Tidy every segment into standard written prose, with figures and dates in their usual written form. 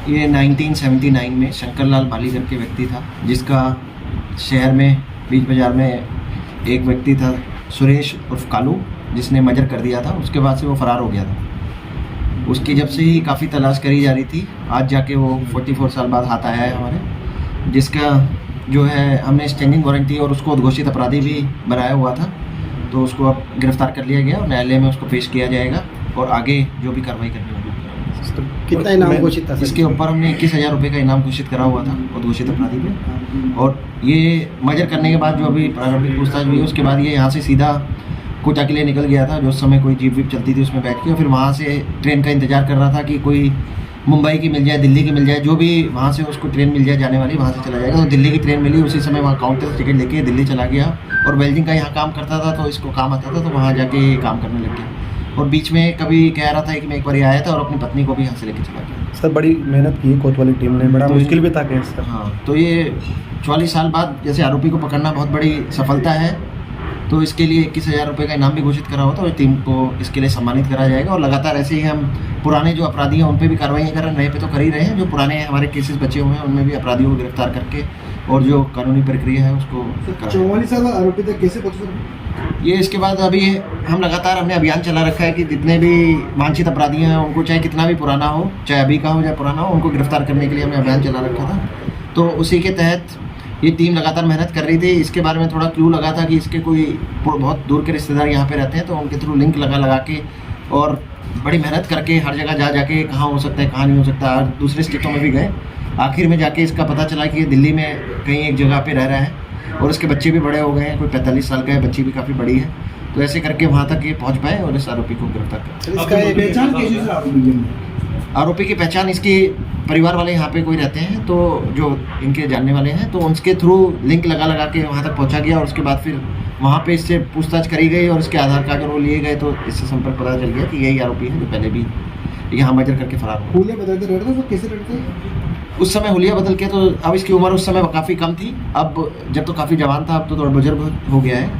ये 1979 में शंकरलाल बाली करके व्यक्ति था, जिसका शहर में बीच बाजार में एक व्यक्ति था सुरेश उर्फ कालू, जिसने मर्डर कर दिया था। उसके बाद से वो फरार हो गया था। उसकी जब से ही काफ़ी तलाश करी जा रही थी, आज जाके वो 44 साल बाद हाथ आया है हमारे, जिसका जो है हमने स्टैंडिंग वारंट थी और उसको उद्घोषित अपराधी भी बनाया हुआ था। तो उसको अब गिरफ्तार कर लिया गया और न्यायालय में उसको पेश किया जाएगा और आगे जो भी कार्रवाई करनी होगी। तो कितना इनाम घोषित था? इसके ऊपर हमने 21,000 रुपये का इनाम घोषित करा हुआ था उद्घोषित अपराधी पे। और ये मर्डर करने के बाद जो अभी प्रारंभिक पूछताछ हुई, उसके बाद ये यहाँ से सीधा कोटा के लिए निकल गया था, जो उस समय कोई जीप वीप चलती थी उसमें बैठ के, और फिर वहाँ से ट्रेन का इंतजार कर रहा था कि कोई मुंबई की मिल जाए, दिल्ली की मिल जाए, जो भी वहाँ से उसको ट्रेन मिल जाए जाने वाली, वहाँ से चला जाएगा। तो दिल्ली की ट्रेन मिली, उसी समय वहाँ काउंटर से टिकट लेके दिल्ली चला गया। और वेल्डिंग का यहाँ काम करता था, तो इसको काम आता था, तो वहाँ जाके काम करने लग गया। और बीच में कभी कह रहा था कि मैं एक बार आया था, और अपनी पत्नी को भी यहाँ से लेके चला गया। सर बड़ी मेहनत की कोतवाली टीम ने, बड़ा तो मुश्किल भी था केस सर। हाँ, तो ये 44 साल बाद जैसे आरोपी को पकड़ना बहुत बड़ी सफलता है, तो इसके लिए 21,000 रुपये का इनाम भी घोषित करा हुआ था और टीम को इसके लिए सम्मानित करा जाएगा। और लगातार ऐसे ही हम पुराने जो अपराधी हैं उन पे भी कार्रवाई कर रहे हैं, नए पे तो कर ही रहे हैं। जो पुराने हमारे केसेस बचे हुए हैं उनमें भी अपराधियों को गिरफ्तार करके और जो कानूनी प्रक्रिया है उसको 44 साल आरोपी तक कैसे पहुँचे? ये इसके बाद अभी हम लगातार हमने अभियान चला रखा है कि जितने भी वांछित अपराधी हैं उनको, चाहे कितना भी पुराना हो, चाहे अभी का हो चाहे पुराना हो, उनको गिरफ्तार करने के लिए हमने अभियान चला रखा था। तो उसी के तहत ये टीम लगातार मेहनत कर रही थी। इसके बारे में थोड़ा क्लू लगा था कि इसके कोई बहुत दूर के रिश्तेदार यहाँ पे रहते हैं, तो उनके थ्रू लिंक लगा के और बड़ी मेहनत करके हर जगह जाके कहाँ हो सकता है कहाँ नहीं हो सकता, दूसरे स्टेटों में भी गए। आखिर में जाके इसका पता चला कि ये दिल्ली में कहीं एक जगह पे रह रहा है और उसके बच्चे भी बड़े हो गए हैं, कोई 45 साल का है, बच्ची भी काफ़ी बड़ी है। तो ऐसे करके वहाँ तक ये पहुँच पाए और इस आरोपी को गिरफ्तार कर। इसका पहचान कैसे आरोपी? आरोपी की पहचान इसके परिवार वाले यहाँ पे कोई रहते हैं, तो जो इनके जानने वाले हैं, तो उनके थ्रू लिंक लगा के वहाँ तक पहुँचा गया। और उसके बाद फिर वहाँ पे इससे पूछताछ करी गई और इसके आधार कार्ड वो लिए गए, तो इससे संपर्क पता चल गया कि यही आरोपी है जो पहले भी यहाँ मर्डर करके फरार हुआ। हुलिया बदलते रहते थे, तो कैसे रहते थे? उस समय हुलिया बदल के, तो अब इसकी उम्र उस समय काफ़ी कम थी, अब जब तो काफ़ी जवान था, अब तो थोड़ा बुजुर्ग हो गया है,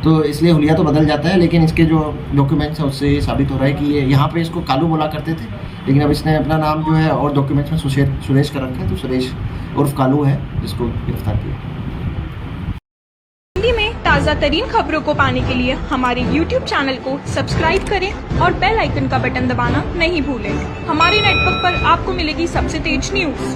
तो इसलिए हुलिया तो बदल जाता है। लेकिन इसके जो डॉक्यूमेंट्स हैं उससे ये साबित हो रहा है कि ये यहाँ पे इसको कालू बोला करते थे, लेकिन अब इसने अपना नाम जो है और डॉक्यूमेंट्स में सुरेश का रखा है, तो सुरेश उर्फ कालू है जिसको गिरफ्तार किया। हिंदी में ताज़ा तरीन खबरों को पाने के लिए हमारे YouTube चैनल को सब्सक्राइब करें और बेल आइकन का बटन दबाना नहीं भूलें। हमारे नेटवर्क पर आपको मिलेगी सबसे तेज न्यूज़।